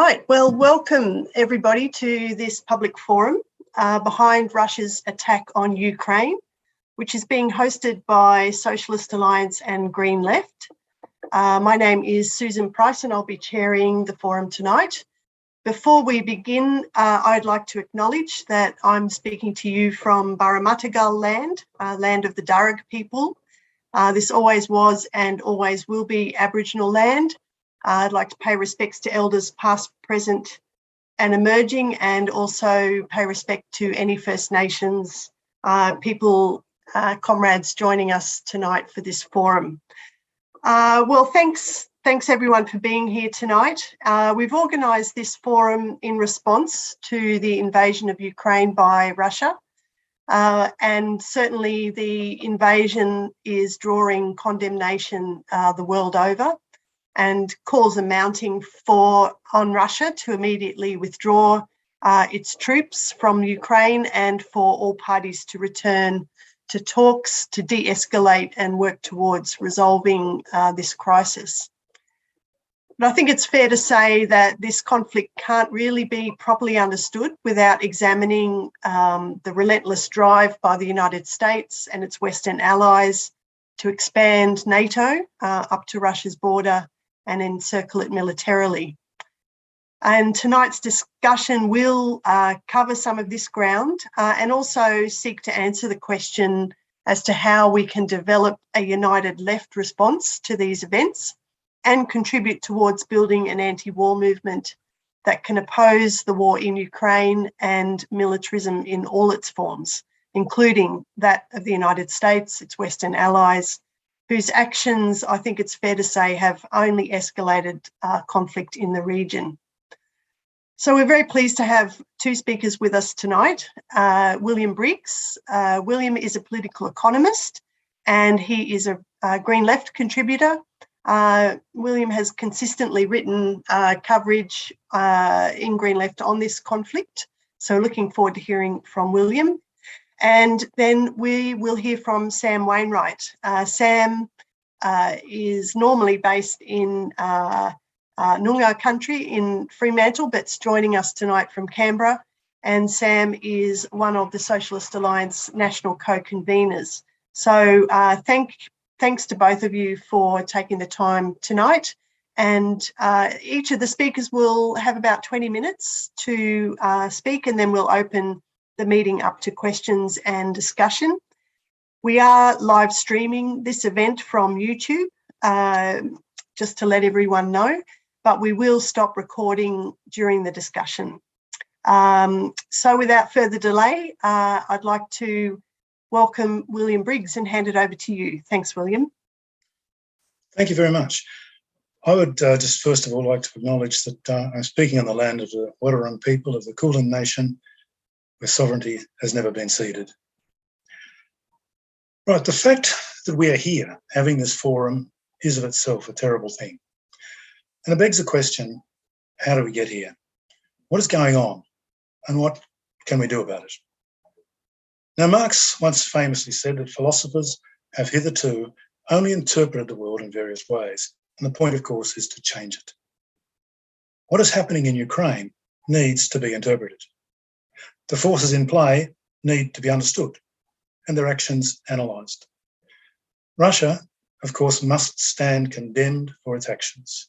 Right, well, welcome everybody to this public forum behind Russia's attack on Ukraine, which is being hosted by Socialist Alliance and Green Left. My name is Susan Price and I'll be chairing the forum tonight. Before we begin, I'd like to acknowledge that I'm speaking to you from Baramatagal land, land of the Darug people. This always was and always will be Aboriginal land. I'd like to pay respects to elders past, present and emerging, and also pay respect to any First Nations people, comrades joining us tonight for this forum. Well, thanks everyone for being here tonight. We've organised this forum in response to the invasion of Ukraine by Russia. And certainly the invasion is drawing condemnation the world over, and calls are mounting on Russia to immediately withdraw its troops from Ukraine and for all parties to return to talks to de-escalate and work towards resolving this crisis. But I think it's fair to say that this conflict can't really be properly understood without examining the relentless drive by the United States and its Western allies to expand Nato up to Russia's border and encircle it militarily. And tonight's discussion will cover some of this ground and also seek to answer the question as to how we can develop a united left response to these events and contribute towards building an anti-war movement that can oppose the war in Ukraine and militarism in all its forms, including that of the United States, its Western allies, whose actions, I think it's fair to say, have only escalated conflict in the region. So we're very pleased to have two speakers with us tonight. William Briggs. William is a political economist and he is a Green Left contributor. William has consistently written coverage in Green Left on this conflict. So looking forward to hearing from William. And then we will hear from Sam Wainwright. Sam is normally based in Noongar country in Fremantle, but's joining us tonight from Canberra. And Sam is one of the Socialist Alliance national co-convenors. So thanks to both of you for taking the time tonight. And each of the speakers will have about 20 minutes to speak, and then we'll open the meeting up to questions and discussion. We are live streaming this event from YouTube, just to let everyone know, but we will stop recording during the discussion. So without further delay, I'd like to welcome William Briggs and hand it over to you. Thanks, William. Thank you very much. I would just first of all like to acknowledge that I'm speaking on the land of the Wainwright people of the Kulin Nation, where sovereignty has never been ceded. Right, the fact that we are here having this forum is of itself a terrible thing. And it begs the question, how do we get here? What is going on and what can we do about it? Now, Marx once famously said that philosophers have hitherto only interpreted the world in various ways, and the point, of course, is to change it. What is happening in Ukraine needs to be interpreted. The forces in play need to be understood and their actions analysed. Russia, of course, must stand condemned for its actions.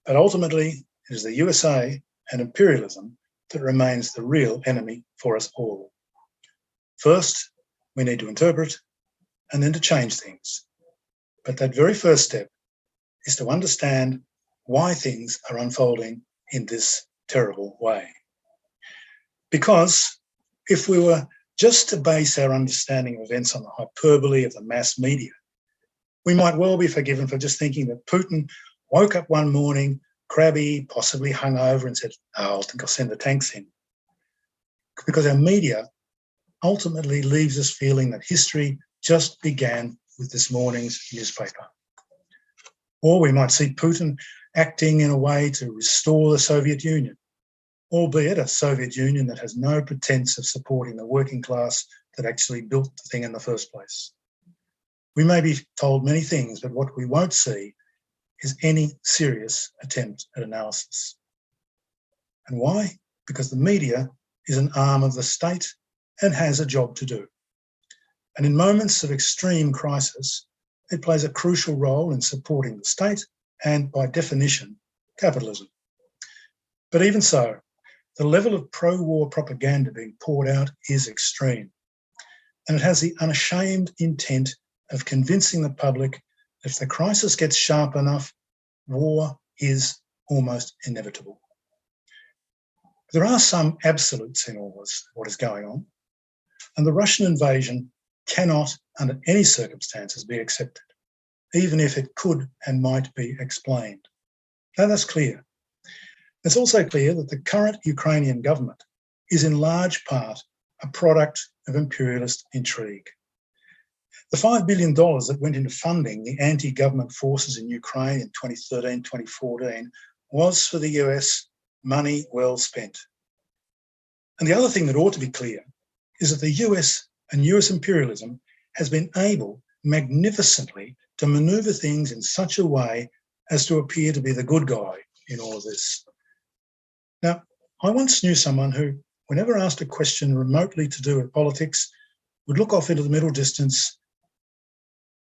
But ultimately, it is the USA and imperialism that remains the real enemy for us all. First, we need to interpret and then to change things. But that very first step is to understand why things are unfolding in this terrible way. Because if we were just to base our understanding of events on the hyperbole of the mass media, we might well be forgiven for just thinking that Putin woke up one morning, crabby, possibly hungover, and said, "Oh, I think I'll send the tanks in." Because our media ultimately leaves us feeling that history just began with this morning's newspaper. Or we might see Putin acting in a way to restore the Soviet Union, albeit a Soviet Union that has no pretense of supporting the working class that actually built the thing in the first place. We may be told many things, but what we won't see is any serious attempt at analysis. And why? Because the media is an arm of the state and has a job to do. And in moments of extreme crisis, it plays a crucial role in supporting the state and, by definition, capitalism. But even so, the level of pro-war propaganda being poured out is extreme. And it has the unashamed intent of convincing the public that if the crisis gets sharp enough, war is almost inevitable. There are some absolutes in all this, what is going on, and the Russian invasion cannot, under any circumstances, be accepted, even if it could and might be explained. Now that's clear. It's also clear that the current Ukrainian government is in large part a product of imperialist intrigue. The $5 billion that went into funding the anti-government forces in Ukraine in 2013, 2014 was for the US money well spent. And the other thing that ought to be clear is that the US and US imperialism has been able magnificently to manoeuvre things in such a way as to appear to be the good guy in all of this. Now, I once knew someone who, whenever asked a question remotely to do with politics, would look off into the middle distance,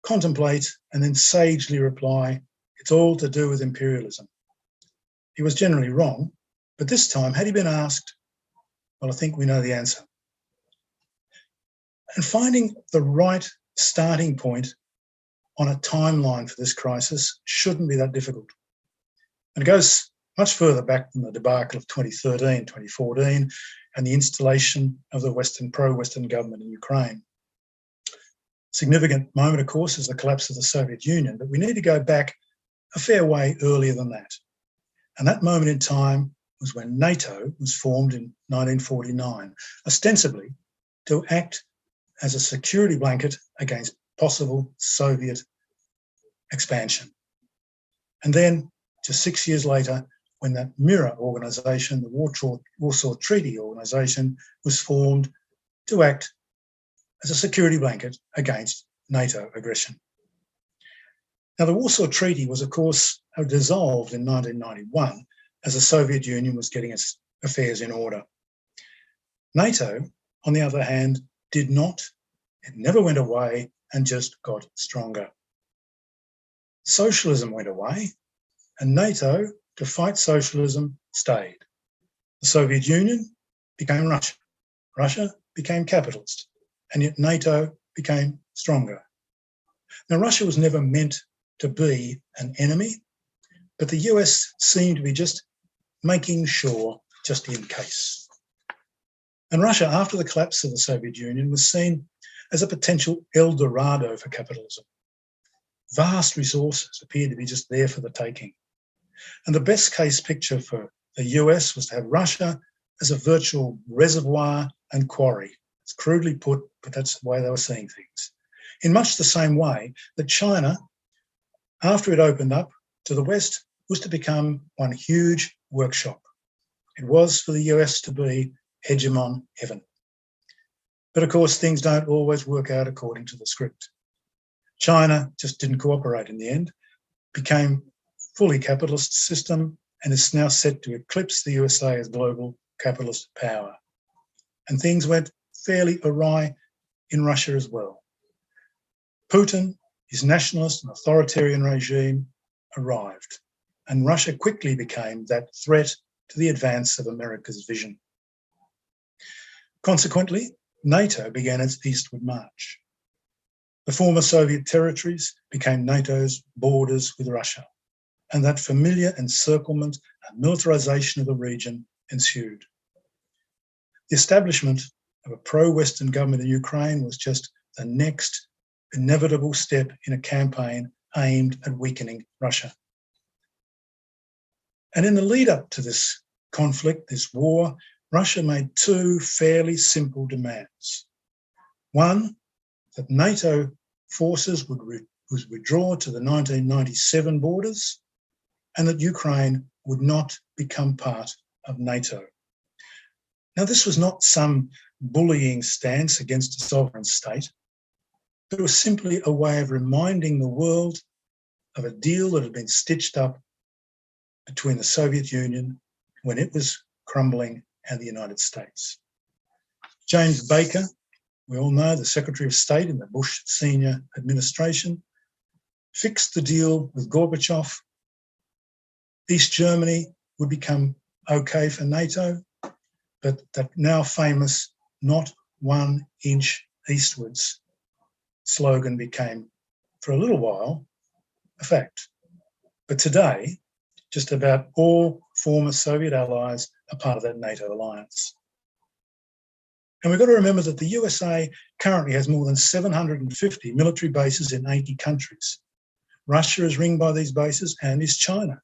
contemplate, and then sagely reply, "It's all to do with imperialism." He was generally wrong, but this time, had he been asked, well, I think we know the answer. And finding the right starting point on a timeline for this crisis shouldn't be that difficult. And it goes much further back than the debacle of 2013, 2014, and the installation of the pro-Western government in Ukraine. Significant moment, of course, is the collapse of the Soviet Union, but we need to go back a fair way earlier than that. And that moment in time was when NATO was formed in 1949, ostensibly to act as a security blanket against possible Soviet expansion. And then, just 6 years later, when that mirror organisation, the Warsaw Treaty Organisation, was formed to act as a security blanket against NATO aggression. Now, the Warsaw Treaty was, of course, dissolved in 1991 as the Soviet Union was getting its affairs in order. NATO, on the other hand, did not. It never went away and just got stronger. Socialism went away, and NATO, to fight socialism, stayed. The Soviet Union became Russia. Russia became capitalist, and yet NATO became stronger. Now, Russia was never meant to be an enemy, but the US seemed to be just making sure, just in case. And Russia, after the collapse of the Soviet Union, was seen as a potential El Dorado for capitalism. Vast resources appeared to be just there for the taking. And the best case picture for the US was to have Russia as a virtual reservoir and quarry. It's crudely put, but that's the way they were seeing things. In much the same way that China, after it opened up to the West, was to become one huge workshop. It was for the US to be hegemon heaven. But of course, things don't always work out according to the script. China just didn't cooperate in the end, became fully capitalist system, and is now set to eclipse the USA as global capitalist power. And things went fairly awry in Russia as well. Putin, his nationalist and authoritarian regime, arrived, and Russia quickly became that threat to the advance of America's vision. Consequently, NATO began its eastward march. The former Soviet territories became NATO's borders with Russia, and that familiar encirclement and militarization of the region ensued. The establishment of a pro-Western government in Ukraine was just the next inevitable step in a campaign aimed at weakening Russia. And in the lead up to this conflict, this war, Russia made two fairly simple demands. One, that NATO forces would withdraw to the 1997 borders, and that Ukraine would not become part of NATO. Now, this was not some bullying stance against a sovereign state, but it was simply a way of reminding the world of a deal that had been stitched up between the Soviet Union when it was crumbling, and the United States. James Baker, we all know, the Secretary of State in the Bush senior administration, fixed the deal with Gorbachev. East Germany would become okay for NATO, but that now famous "not 1 inch eastwards" slogan became, for a little while, a fact. But today, just about all former Soviet allies are part of that NATO alliance. And we've got to remember that the USA currently has more than 750 military bases in 80 countries. Russia is ringed by these bases, and is China.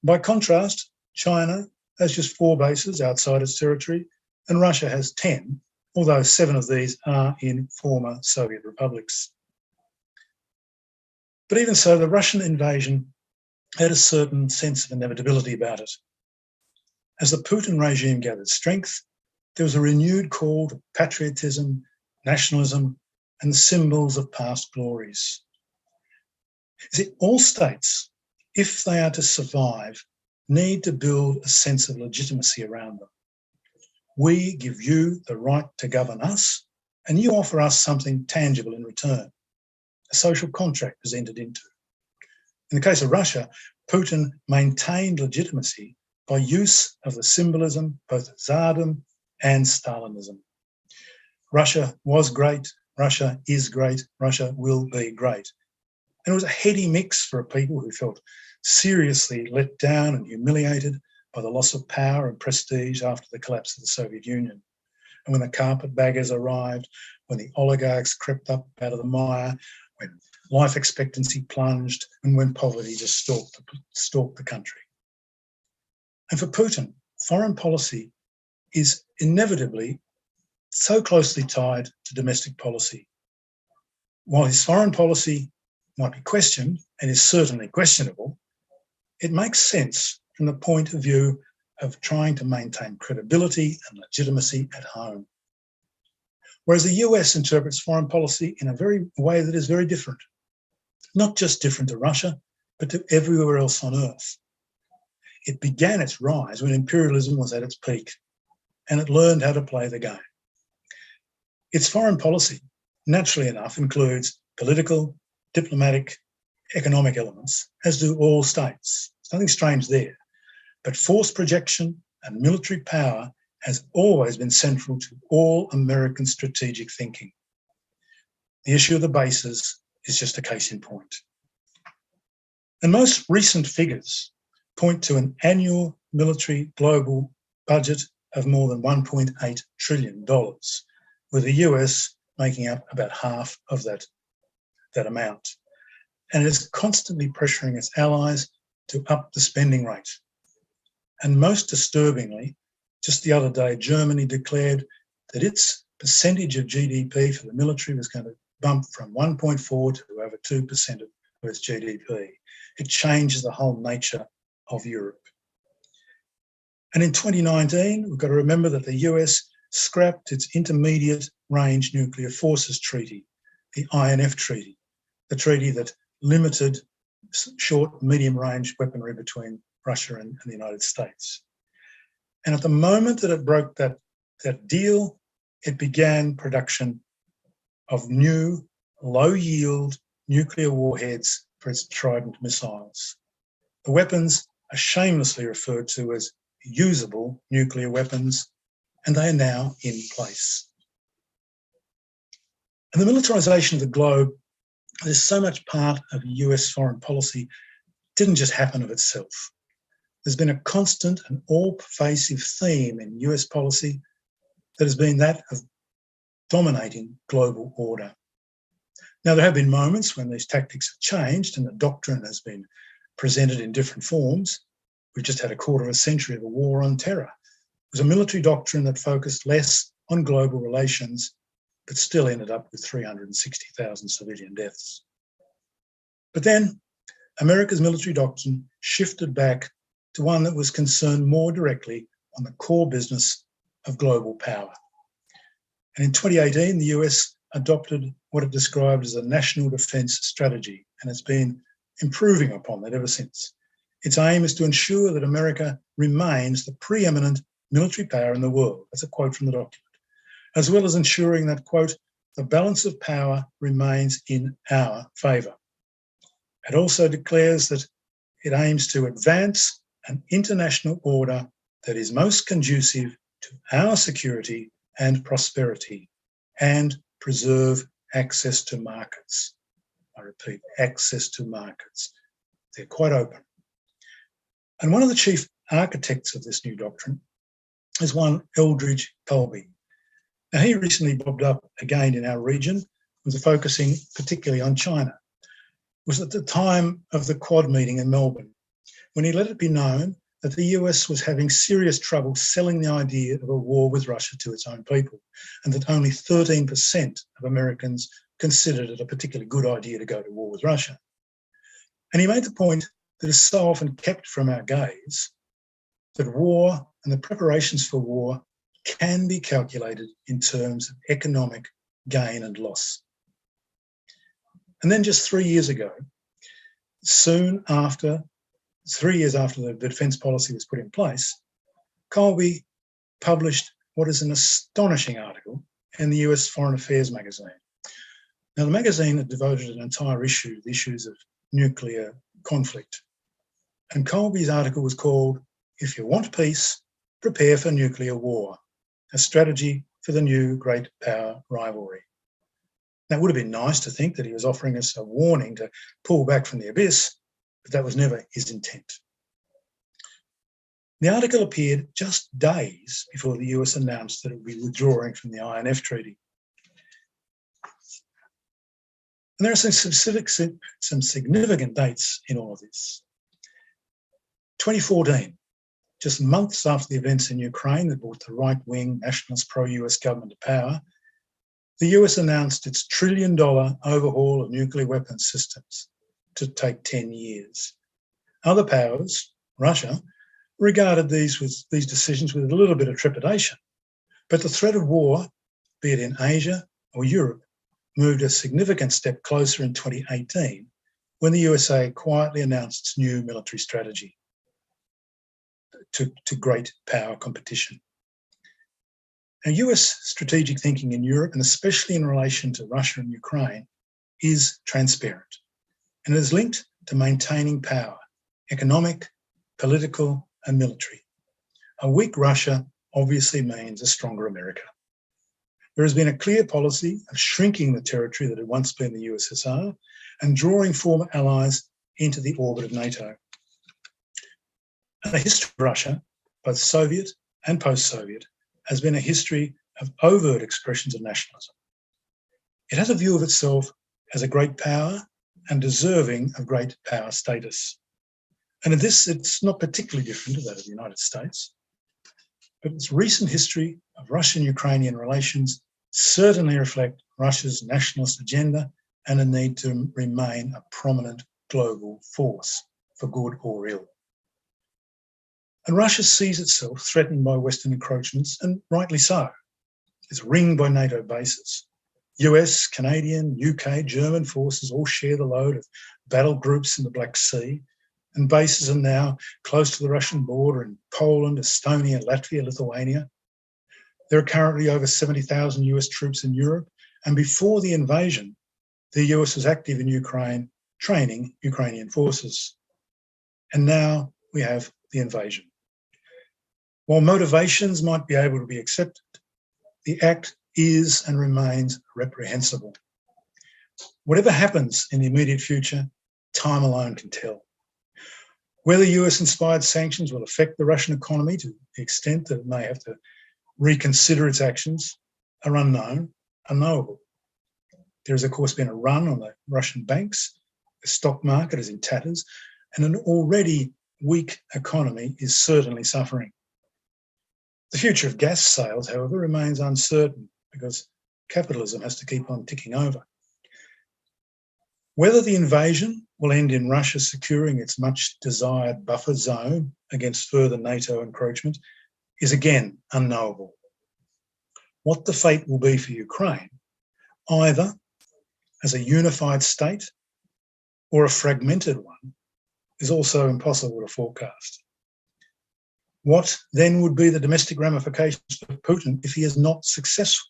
By contrast, China has just 4 bases outside its territory, and Russia has 10, although 7 of these are in former Soviet republics. But even so, the Russian invasion had a certain sense of inevitability about it. As the Putin regime gathered strength, there was a renewed call to patriotism, nationalism, and the symbols of past glories. You see, all states, if they are to survive, need to build a sense of legitimacy around them. We give you the right to govern us, and you offer us something tangible in return. A social contract is entered into. In the case of Russia, Putin maintained legitimacy by use of the symbolism both of Tsardom and Stalinism. Russia was great, Russia is great, Russia will be great. And it was a heady mix for a people who felt seriously let down and humiliated by the loss of power and prestige after the collapse of the Soviet Union. And when the carpetbaggers arrived, when the oligarchs crept up out of the mire, when life expectancy plunged, and when poverty just stalked the country. And for Putin, foreign policy is inevitably so closely tied to domestic policy. While his foreign policy might be questioned, and is certainly questionable, it makes sense from the point of view of trying to maintain credibility and legitimacy at home. Whereas the US interprets foreign policy in a way that is very different. Not just different to Russia, but to everywhere else on earth. It began its rise when imperialism was at its peak, and it learned how to play the game. Its foreign policy, naturally enough, includes political, diplomatic, economic elements, as do all states. There's nothing strange there. But force projection and military power has always been central to all American strategic thinking. The issue of the bases is just a case in point. And most recent figures point to an annual military global budget of more than $1.8 trillion, with the US making up about half of that amount. And it is constantly pressuring its allies to up the spending rate. And most disturbingly, just the other day, Germany declared that its percentage of GDP for the military was going to bump from 1.4 to over 2% of its GDP. It changes the whole nature of Europe. And in 2019, we've got to remember that the US scrapped its Intermediate Range Nuclear Forces Treaty, the INF Treaty, the treaty that limited short and medium-range weaponry between Russia and the United States. And at the moment that it broke that deal, it began production of new, low-yield nuclear warheads for its Trident missiles. The weapons are shamelessly referred to as usable nuclear weapons, and they are now in place. And the militarisation of the globe is so much part of US foreign policy, didn't just happen of itself. There's been a constant and all-pervasive theme in US policy that has been that of dominating global order. Now, there have been moments when these tactics have changed and the doctrine has been presented in different forms. We've just had a quarter of a century of a war on terror. It was a military doctrine that focused less on global relations, but still ended up with 360,000 civilian deaths. But then America's military doctrine shifted back to one that was concerned more directly on the core business of global power. And in 2018, the US adopted what it described as a national defence strategy, and it's been improving upon that ever since. Its aim is to ensure that America remains the preeminent military power in the world. That's a quote from the document. As well as ensuring that, quote, the balance of power remains in our favour. It also declares that it aims to advance an international order that is most conducive to our security and prosperity and preserve access to markets. I repeat, access to markets. They're quite open. And one of the chief architects of this new doctrine is one Eldridge Colby. Now, he recently bobbed up again in our region, with focusing particularly on China. It was at the time of the Quad meeting in Melbourne, when he let it be known that the US was having serious trouble selling the idea of a war with Russia to its own people, and that only 13% of Americans considered it a particularly good idea to go to war with Russia. And he made the point that is so often kept from our gaze, that war and the preparations for war can be calculated in terms of economic gain and loss. And then just 3 years ago, 3 years after the defence policy was put in place, Colby published what is an astonishing article in the US Foreign Affairs magazine. Now, the magazine had devoted an entire issue to the issues of nuclear conflict. And Colby's article was called, "If You Want Peace, Prepare for Nuclear War, a Strategy for the New Great Power Rivalry." Now, it would have been nice to think that he was offering us a warning to pull back from the abyss, but that was never his intent. The article appeared just days before the US announced that it would be withdrawing from the INF Treaty. And there are some significant dates in all of this. 2014, just months after the events in Ukraine that brought the right-wing nationalist pro-US government to power, the US announced its $1 trillion overhaul of nuclear weapons systems to take 10 years. Other powers, Russia, regarded these decisions with a little bit of trepidation, but the threat of war, be it in Asia or Europe, moved a significant step closer in 2018 when the USA quietly announced its new military strategy to great power competition. Now, US strategic thinking in Europe, and especially in relation to Russia and Ukraine, is transparent, and it is linked to maintaining power, economic, political, and military. A weak Russia obviously means a stronger America. There has been a clear policy of shrinking the territory that had once been the USSR and drawing former allies into the orbit of Nato. And the history of Russia, both Soviet and post-Soviet, has been a history of overt expressions of nationalism. It has a view of itself as a great power and deserving of great power status. And in this, it's not particularly different to that of the United States, but its recent history of Russian-Ukrainian relations certainly reflect Russia's nationalist agenda and a need to remain a prominent global force, for good or ill. And Russia sees itself threatened by Western encroachments, and rightly so. It's ringed by NATO bases. US, Canadian, UK, German forces all share the load of battle groups in the Black Sea, and bases are now close to the Russian border in Poland, Estonia, Latvia, Lithuania. There are currently over 70,000 US troops in Europe, and before the invasion, the US was active in Ukraine, training Ukrainian forces. And now we have the invasion. While motivations might be able to be accepted, the act is and remains reprehensible. Whatever happens in the immediate future, time alone can tell. Whether US-inspired sanctions will affect the Russian economy to the extent that it may have to reconsider its actions are unknowable. There has, of course, been a run on the Russian banks, the stock market is in tatters, and an already weak economy is certainly suffering. The future of gas sales, however, remains uncertain because capitalism has to keep on ticking over. Whether the invasion will end in Russia securing its much-desired buffer zone against further NATO encroachment is again unknowable. What the fate will be for Ukraine, either as a unified state or a fragmented one, is also impossible to forecast. What then would be the domestic ramifications for Putin if he is not successful?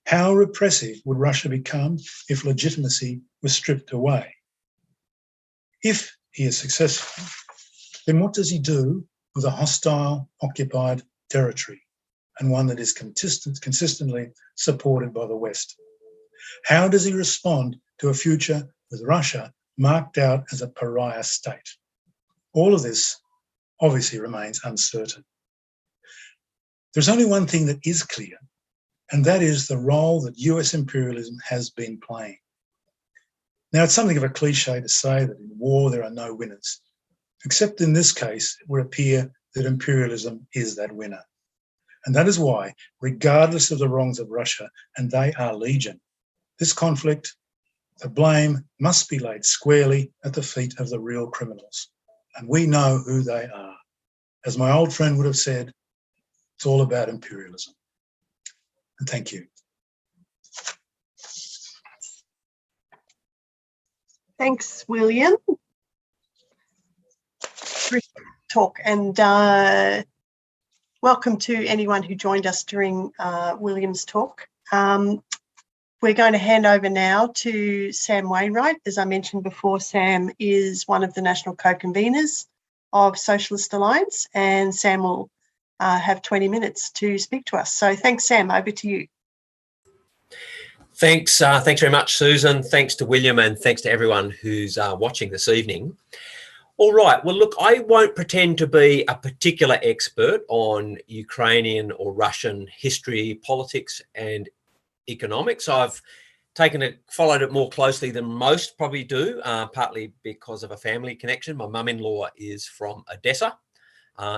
How repressive would Russia become if legitimacy was stripped away? If he is successful, then what does he do with a hostile, occupied territory, and one that is consistently supported by the West? How does he respond to a future with Russia marked out as a pariah state? All of this obviously remains uncertain. There's only one thing that is clear, and that is the role that US imperialism has been playing. Now, it's something of a cliche to say that in war there are no winners, except in this case, it would appear that imperialism is that winner. And that is why, regardless of the wrongs of Russia, and they are legion, this conflict, the blame must be laid squarely at the feet of the real criminals. And we know who they are. As my old friend would have said, it's all about imperialism. And thank you. Thanks, William. Great talk, and welcome to anyone who joined us during William's talk. We're going to hand over now to Sam Wainwright. As I mentioned before, Sam is one of the national co-convenors of Socialist Alliance, and Sam will have 20 minutes to speak to us. So thanks, Sam. Over to you. Thanks very much, Susan. Thanks to William, and thanks to everyone who's watching this evening. All right, well, look, I won't pretend to be a particular expert on Ukrainian or Russian history, politics, and economics. I've followed it more closely than most probably do, partly because of a family connection. My mum-in-law is from Odessa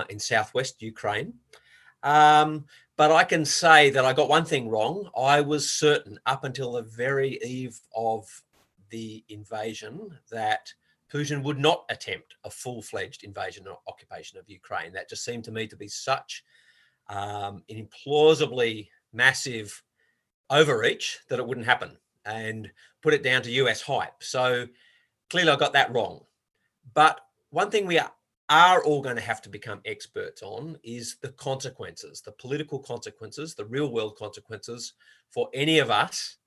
in southwest Ukraine. But I can say that I got one thing wrong. I was certain up until the very eve of the invasion that Putin would not attempt a full-fledged invasion or occupation of Ukraine. That just seemed to me to be such an implausibly massive overreach that it wouldn't happen, and put it down to US hype. So clearly I got that wrong. But one thing we are all going to have to become experts on is the consequences, the political consequences, the real world consequences for any of us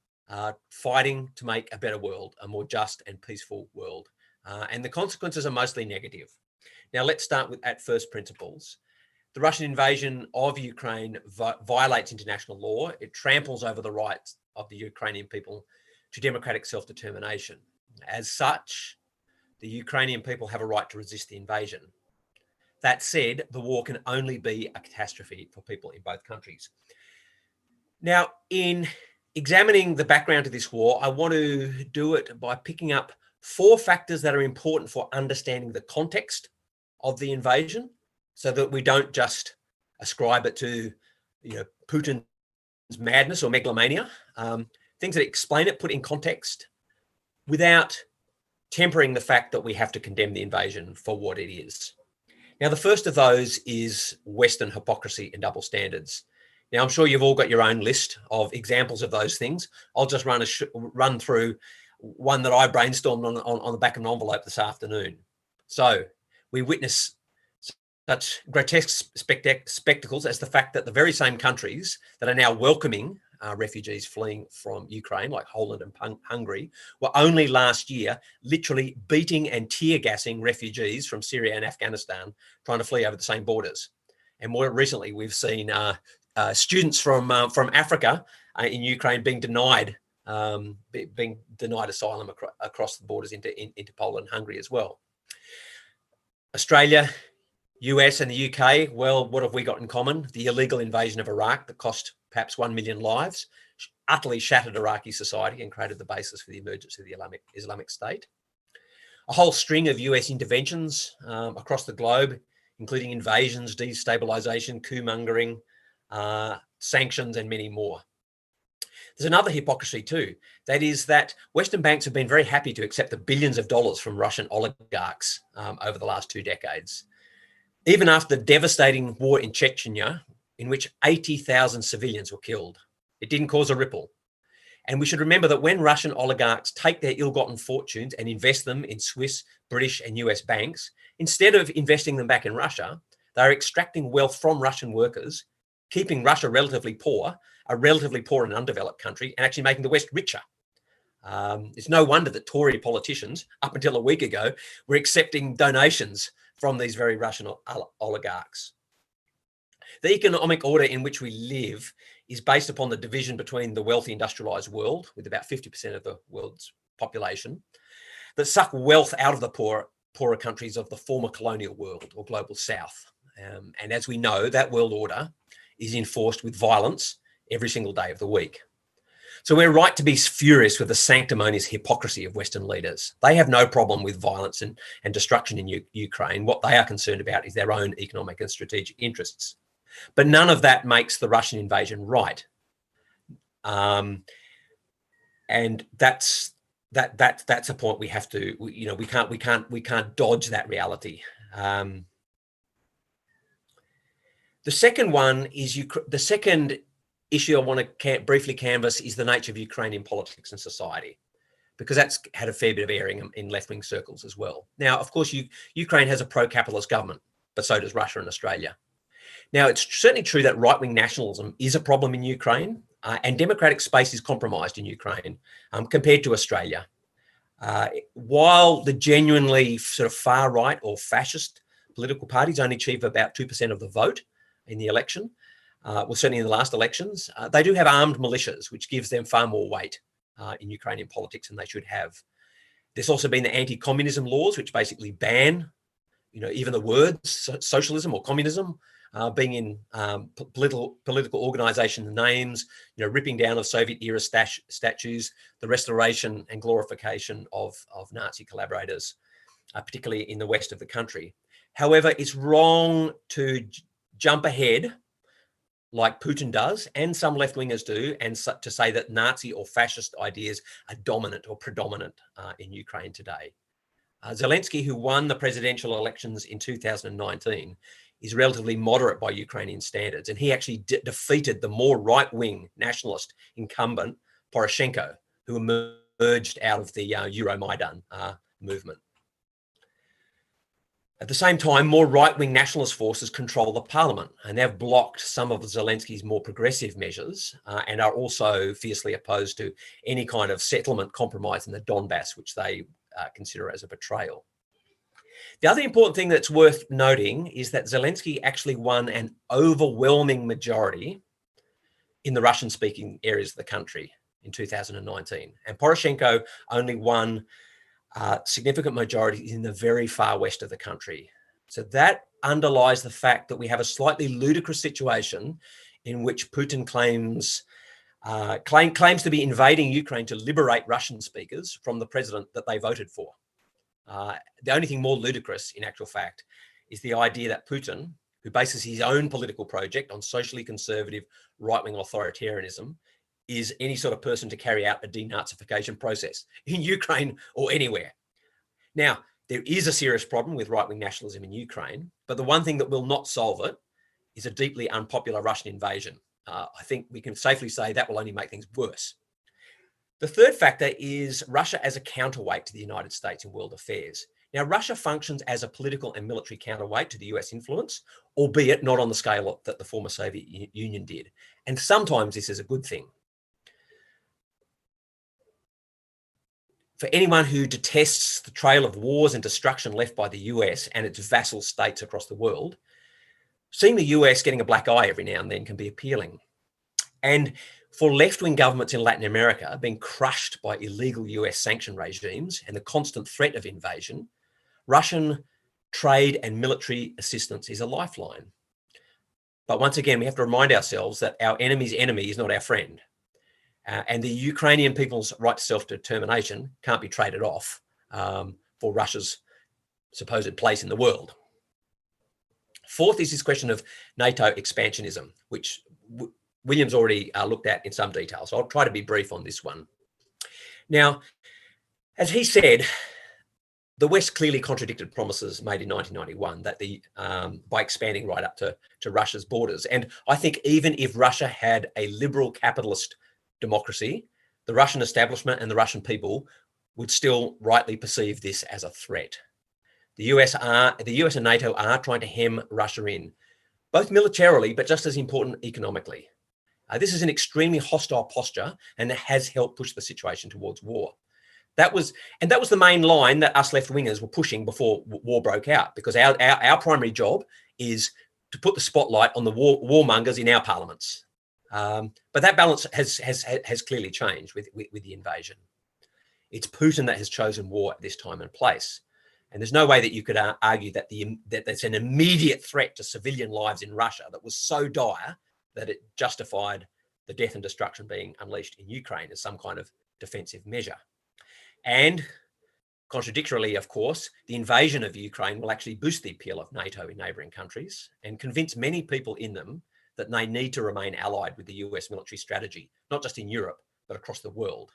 fighting to make a better world, a more just and peaceful world. And the consequences are mostly negative. Now let's start with at first principles. The Russian invasion of Ukraine violates international law. It tramples over the rights of the Ukrainian people to democratic self-determination. As such, the Ukrainian people have a right to resist the invasion. That said, the war can only be a catastrophe for people in both countries. Now, in examining the background to this war, I want to do it by picking up 4 factors that are important for understanding the context of the invasion, so that we don't just ascribe it to, Putin's madness or megalomania. Things that explain it, put in context, without tempering the fact that we have to condemn the invasion for what it is. Now, the first of those is Western hypocrisy and double standards. Now, I'm sure you've all got your own list of examples of those things. I'll just run through one that I brainstormed on the back of an envelope this afternoon. So we witness such grotesque spectacles as the fact that the very same countries that are now welcoming refugees fleeing from Ukraine, like Poland and Hungary, were only last year literally beating and tear gassing refugees from Syria and Afghanistan trying to flee over the same borders. And more recently, we've seen students from Africa in Ukraine being denied asylum across the borders into Poland and Hungary as well. Australia, US and the UK, well, what have we got in common? The illegal invasion of Iraq that cost perhaps 1 million lives, utterly shattered Iraqi society and created the basis for the emergence of the Islamic State. A whole string of US interventions across the globe, including invasions, destabilization, coup-mongering, sanctions, and many more. There's another hypocrisy too. That is that Western banks have been very happy to accept the billions of dollars from Russian oligarchs over the last 2 decades. Even after the devastating war in Chechnya, in which 80,000 civilians were killed, it didn't cause a ripple. And we should remember that when Russian oligarchs take their ill-gotten fortunes and invest them in Swiss, British and US banks, instead of investing them back in Russia, they're extracting wealth from Russian workers, keeping Russia relatively poor, a relatively poor and undeveloped country, and actually making the West richer. It's no wonder that Tory politicians, up until a week ago, were accepting donations from these very Russian oligarchs. The economic order in which we live is based upon the division between the wealthy industrialized world, with about 50% of the world's population, that suck wealth out of the poorer countries of the former colonial world or global south. And as we know, that world order is enforced with violence every single day of the week. So we're right to be furious with the sanctimonious hypocrisy of Western leaders. They have no problem with violence and destruction in Ukraine. What they are concerned about is their own economic and strategic interests. But none of that makes the Russian invasion right. And that's a point we have to, we can't dodge that reality. The second one is the second issue I want to briefly canvass is the nature of Ukrainian politics and society, because that's had a fair bit of airing in left-wing circles as well. Now, of course, Ukraine has a pro-capitalist government, but so does Russia and Australia. Now, it's certainly true that right-wing nationalism is a problem in Ukraine, and democratic space is compromised in Ukraine compared to Australia. While the genuinely sort of far-right or fascist political parties only achieve about 2% of the vote in the election, well, certainly in the last elections, they do have armed militias, which gives them far more weight in Ukrainian politics than they should have. There's also been the anti-communism laws, which basically ban, even the words socialism or communism being in political organisation names, ripping down of Soviet-era statues, the restoration and glorification of Nazi collaborators, particularly in the west of the country. However, it's wrong to jump ahead like Putin does, and some left-wingers do, and to say that Nazi or fascist ideas are dominant or predominant in Ukraine today. Zelensky, who won the presidential elections in 2019, is relatively moderate by Ukrainian standards, and he actually defeated the more right-wing nationalist incumbent, Poroshenko, who emerged out of the Euromaidan movement. At the same time, more right-wing nationalist forces control the parliament, and they've blocked some of Zelensky's more progressive measures and are also fiercely opposed to any kind of settlement compromise in the Donbass, which they consider as a betrayal. The other important thing that's worth noting is that Zelensky actually won an overwhelming majority in the Russian-speaking areas of the country in 2019, and Poroshenko only won significant majorities in the very far west of the country. So that underlies the fact that we have a slightly ludicrous situation in which Putin claims to be invading Ukraine to liberate Russian speakers from the president that they voted for. The only thing more ludicrous, in actual fact, is the idea that Putin, who bases his own political project on socially conservative right-wing authoritarianism, is any sort of person to carry out a denazification process in Ukraine or anywhere. Now, there is a serious problem with right-wing nationalism in Ukraine, but the one thing that will not solve it is a deeply unpopular Russian invasion. I think we can safely say that will only make things worse. The third factor is Russia as a counterweight to the United States in world affairs. Now, Russia functions as a political and military counterweight to the US influence, albeit not on the scale that the former Soviet Union did. And sometimes this is a good thing. For anyone who detests the trail of wars and destruction left by the US and its vassal states across the world, seeing the US getting a black eye every now and then can be appealing. And for left-wing governments in Latin America being crushed by illegal US sanction regimes and the constant threat of invasion, Russian trade and military assistance is a lifeline. But once again, we have to remind ourselves that our enemy's enemy is not our friend. And the Ukrainian people's right to self-determination can't be traded off for Russia's supposed place in the world. Fourth is this question of NATO expansionism, which William's already looked at in some detail. So I'll try to be brief on this one. Now, as he said, the West clearly contradicted promises made in 1991 that by expanding right up to Russia's borders. And I think even if Russia had a liberal capitalist democracy, the Russian establishment and the Russian people would still rightly perceive this as a threat. The US and NATO are trying to hem Russia in, both militarily, but just as important economically. This is an extremely hostile posture, and it has helped push the situation towards war. That was the main line that us left-wingers were pushing before war broke out, because our primary job is to put the spotlight on the warmongers in our parliaments. But that balance has clearly changed with the invasion. It's Putin that has chosen war at this time and place. And there's no way that you could argue that there's an immediate threat to civilian lives in Russia that was so dire that it justified the death and destruction being unleashed in Ukraine as some kind of defensive measure. And contradictorily, of course, the invasion of Ukraine will actually boost the appeal of NATO in neighbouring countries and convince many people in them that they need to remain allied with the US military strategy, not just in Europe, but across the world.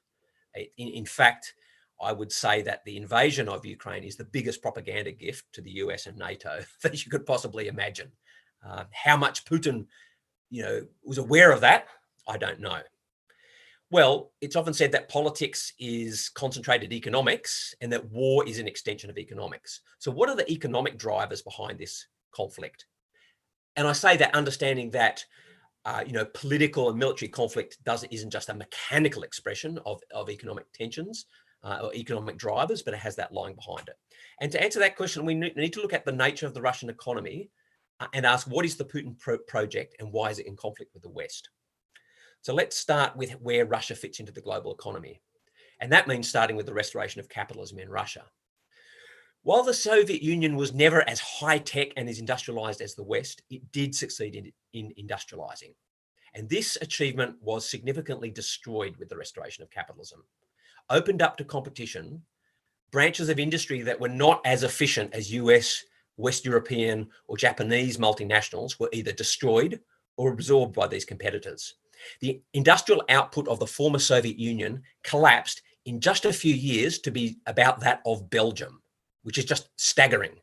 In fact, I would say that the invasion of Ukraine is the biggest propaganda gift to the US and NATO that you could possibly imagine. How much Putin, was aware of that, I don't know. Well, it's often said that politics is concentrated economics and that war is an extension of economics. So what are the economic drivers behind this conflict? And I say that understanding that political and military conflict isn't just a mechanical expression of economic tensions or economic drivers, but it has that lying behind it. And to answer that question, we need to look at the nature of the Russian economy and ask, what is the Putin project and why is it in conflict with the West? So let's start with where Russia fits into the global economy. And that means starting with the restoration of capitalism in Russia. While the Soviet Union was never as high-tech and as industrialized as the West, it did succeed in industrializing. And this achievement was significantly destroyed with the restoration of capitalism. Opened up to competition, branches of industry that were not as efficient as US, West European, or Japanese multinationals were either destroyed or absorbed by these competitors. The industrial output of the former Soviet Union collapsed in just a few years to be about that of Belgium, which is just staggering.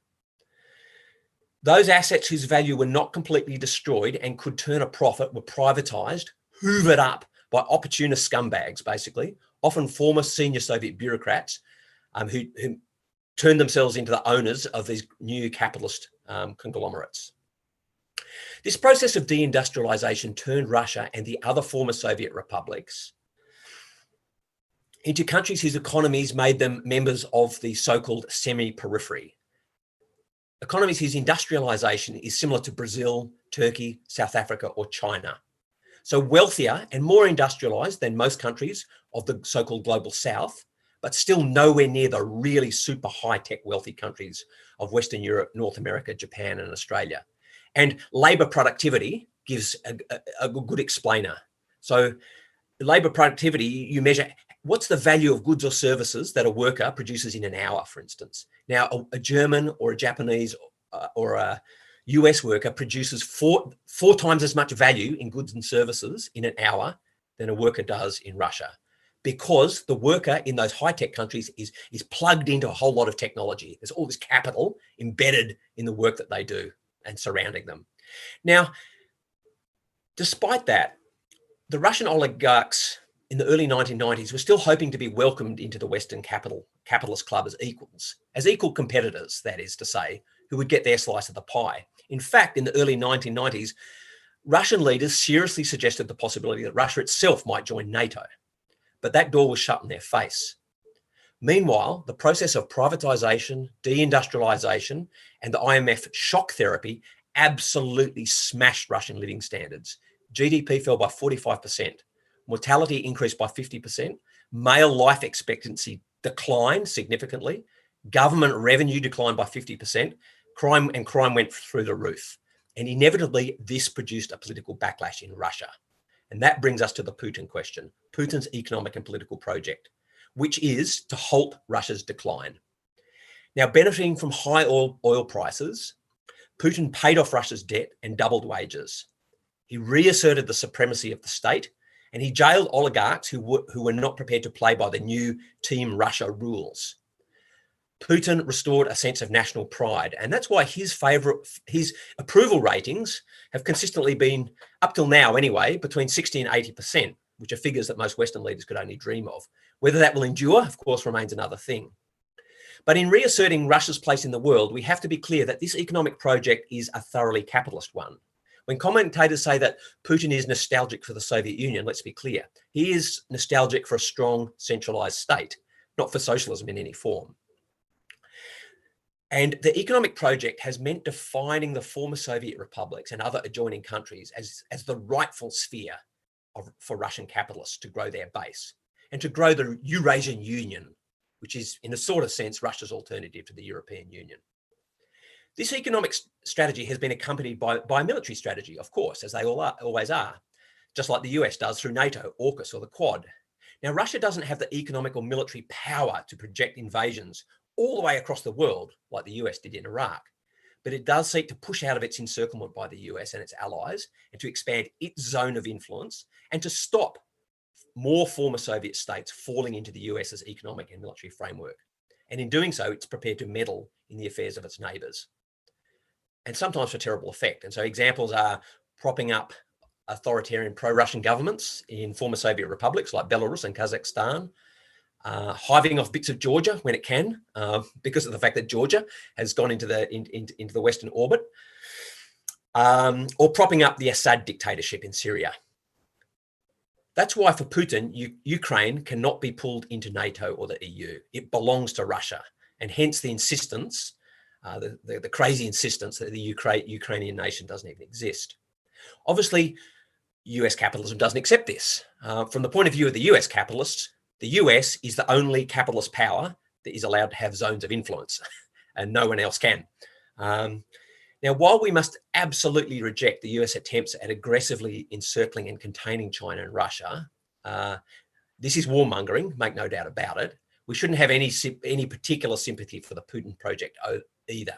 Those assets whose value were not completely destroyed and could turn a profit were privatized, hoovered up by opportunist scumbags, basically, often former senior Soviet bureaucrats who turned themselves into the owners of these new capitalist conglomerates. This process of deindustrialization turned Russia and the other former Soviet republics into countries whose economies made them members of the so-called semi-periphery. Economies whose industrialization is similar to Brazil, Turkey, South Africa, or China. So wealthier and more industrialized than most countries of the so-called global South, but still nowhere near the really super high-tech wealthy countries of Western Europe, North America, Japan, and Australia. And labor productivity gives a good explainer. So labor productivity, you measure what's the value of goods or services that a worker produces in an hour, for instance. Now, a German or a Japanese or a US worker produces four times as much value in goods and services in an hour than a worker does in Russia, because the worker in those high-tech countries is plugged into a whole lot of technology. There's all this capital embedded in the work that they do and surrounding them. Now, despite that, the Russian oligarchs in the early 1990s were still hoping to be welcomed into the Western capitalist club as equals, as equal competitors, that is to say, who would get their slice of the pie. In fact, in the early 1990s, Russian leaders seriously suggested the possibility that Russia itself might join NATO, but that door was shut in their face. Meanwhile, the process of privatization, deindustrialization, and the IMF shock therapy absolutely smashed Russian living standards. GDP fell by 45%, mortality increased by 50%, male life expectancy declined significantly, government revenue declined by 50%, crime went through the roof. And inevitably, this produced a political backlash in Russia. And that brings us to the Putin question, Putin's economic and political project, which is to halt Russia's decline. Now, benefiting from high oil prices, Putin paid off Russia's debt and doubled wages. He reasserted the supremacy of the state, and he jailed oligarchs who were not prepared to play by the new Team Russia rules. Putin restored a sense of national pride, and that's why his approval ratings have consistently been, up till now anyway, between 60 and 80%. which are figures that most Western leaders could only dream of. Whether that will endure, of course, remains another thing. But in reasserting Russia's place in the world, we have to be clear that this economic project is a thoroughly capitalist one. When commentators say that Putin is nostalgic for the Soviet Union, let's be clear. He is nostalgic for a strong, centralized state, not for socialism in any form. And the economic project has meant defining the former Soviet republics and other adjoining countries as the rightful sphere for Russian capitalists to grow their base and to grow the Eurasian Union, which is, in a sort of sense, Russia's alternative to the European Union. This economic strategy has been accompanied by a military strategy, of course, as they always are, just like the US does through Nato, AUKUS, or the Quad. Now, Russia doesn't have the economic or military power to project invasions all the way across the world like the US did in Iraq, but it does seek to push out of its encirclement by the US and its allies and to expand its zone of influence and to stop more former Soviet states falling into the US's economic and military framework. And in doing so, it's prepared to meddle in the affairs of its neighbours, and sometimes for terrible effect. And so examples are propping up authoritarian pro-Russian governments in former Soviet republics like Belarus and Kazakhstan, hiving off bits of Georgia when it can, because of the fact that Georgia has gone into the Western orbit, or propping up the Assad dictatorship in Syria. That's why for Putin, Ukraine cannot be pulled into NATO or the EU. It belongs to Russia, and hence the insistence, the crazy insistence that the Ukrainian nation doesn't even exist. Obviously, US capitalism doesn't accept this. From the point of view of the US capitalists, the US is the only capitalist power that is allowed to have zones of influence, and no one else can. Now, while we must absolutely reject the US attempts at aggressively encircling and containing China and Russia, this is warmongering, make no doubt about it. We shouldn't have any particular sympathy for the Putin project either.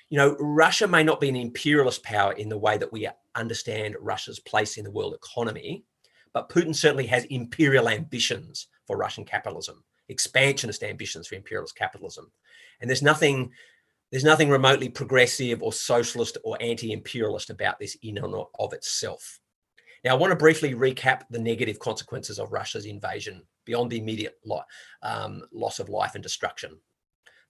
You know, Russia may not be an imperialist power in the way that we understand Russia's place in the world economy, but Putin certainly has imperial ambitions for Russian capitalism, expansionist ambitions for imperialist capitalism. And there's nothing remotely progressive or socialist or anti-imperialist about this in and of itself. Now, I want to briefly recap the negative consequences of Russia's invasion beyond the immediate loss of life and destruction.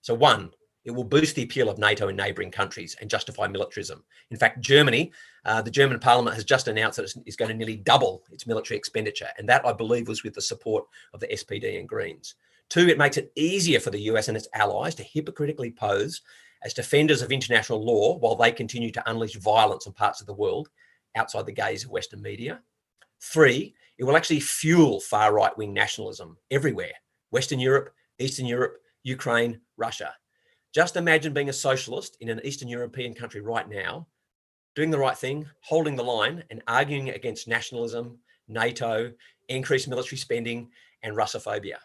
So one, it will boost the appeal of NATO in neighbouring countries and justify militarism. In fact, Germany, the German parliament has just announced that it's going to nearly double its military expenditure. And that, I believe, was with the support of the SPD and Greens. Two, it makes it easier for the US and its allies to hypocritically pose as defenders of international law while they continue to unleash violence on parts of the world outside the gaze of Western media. Three, it will actually fuel far right-wing nationalism everywhere: Western Europe, Eastern Europe, Ukraine, Russia. Just imagine being a socialist in an Eastern European country right now, doing the right thing, holding the line, and arguing against nationalism, NATO, increased military spending, and Russophobia.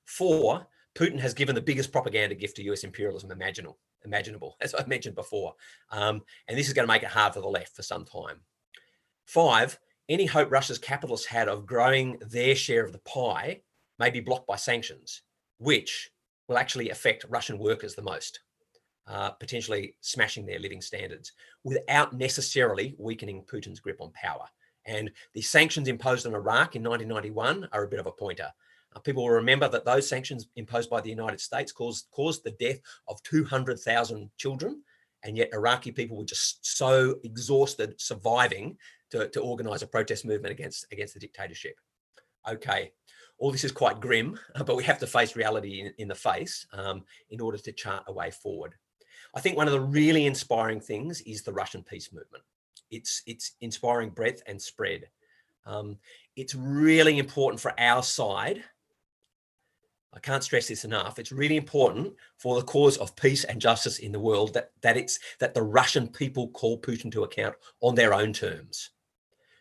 Four, Putin has given the biggest propaganda gift to US imperialism imaginable, as I mentioned before. And this is going to make it hard for the left for some time. Five, any hope Russia's capitalists had of growing their share of the pie may be blocked by sanctions, which will actually affect Russian workers the most, potentially smashing their living standards without necessarily weakening Putin's grip on power. And the sanctions imposed on Iraq in 1991 are a bit of a pointer. People will remember that those sanctions imposed by the United States caused the death of 200,000 children, and yet Iraqi people were just so exhausted surviving to organise a protest movement against the dictatorship. Okay, all this is quite grim, but we have to face reality in the face in order to chart a way forward. I think one of the really inspiring things is the Russian peace movement. It's inspiring breadth and spread. It's really important for our side. I can't stress this enough. It's really important for the cause of peace and justice in the world that the Russian people call Putin to account on their own terms.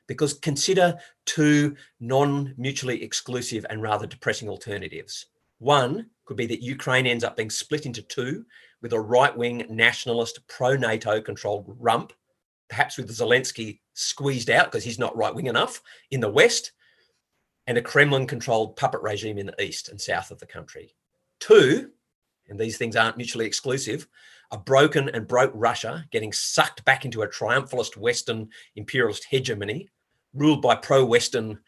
Because consider two non-mutually exclusive and rather depressing alternatives. One could be that Ukraine ends up being split into two with a right-wing nationalist pro-NATO controlled rump, perhaps with Zelensky squeezed out because he's not right-wing enough in the West, and a Kremlin-controlled puppet regime in the east and south of the country. Two, and these things aren't mutually exclusive, a broken and broke Russia getting sucked back into a triumphalist Western imperialist hegemony, ruled by pro-Western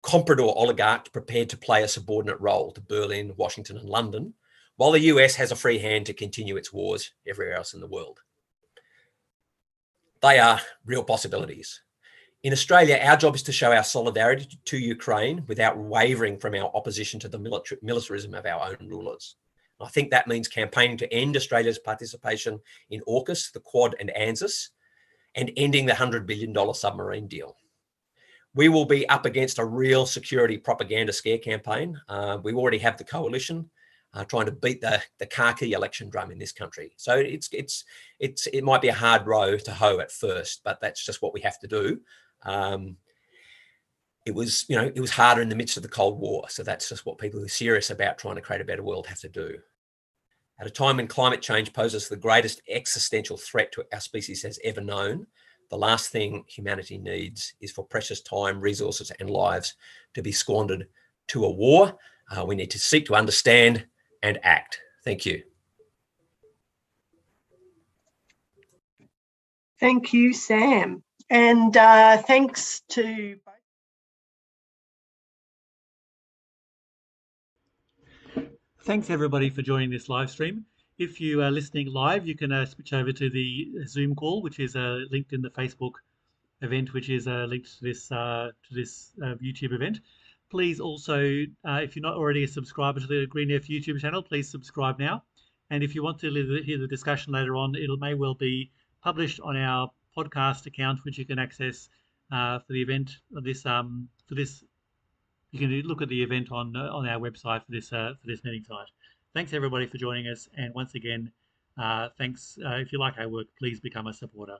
comprador oligarchs prepared to play a subordinate role to Berlin, Washington, and London, while the US has a free hand to continue its wars everywhere else in the world. They are real possibilities. In Australia, our job is to show our solidarity to Ukraine without wavering from our opposition to the militarism of our own rulers. I think that means campaigning to end Australia's participation in AUKUS, the Quad and ANZUS, and ending the $100 billion submarine deal. We will be up against a real security propaganda scare campaign. We already have the coalition trying to beat the car key election drum in this country. So it might be a hard row to hoe at first, but that's just what we have to do. It was harder in the midst of the Cold War. So that's just what people who are serious about trying to create a better world have to do. At a time when climate change poses the greatest existential threat to our species has ever known, the last thing humanity needs is for precious time, resources, and lives to be squandered to a war. We need to seek to understand and act. Thank you. Thank you, Sam. And thanks to Thanks everybody for joining this live stream. If you are listening live, you can switch over to the Zoom call, which is linked in the Facebook event, which is linked to this YouTube event. Please also, if you're not already a subscriber to the Green F YouTube channel, please subscribe now. And if you want to hear the discussion later on, it may well be published on our podcast account, which you can access for the event of this. You can look at the event on our website for this meeting tonight. Thanks everybody for joining us, and once again, thanks. If you like our work, please become a supporter.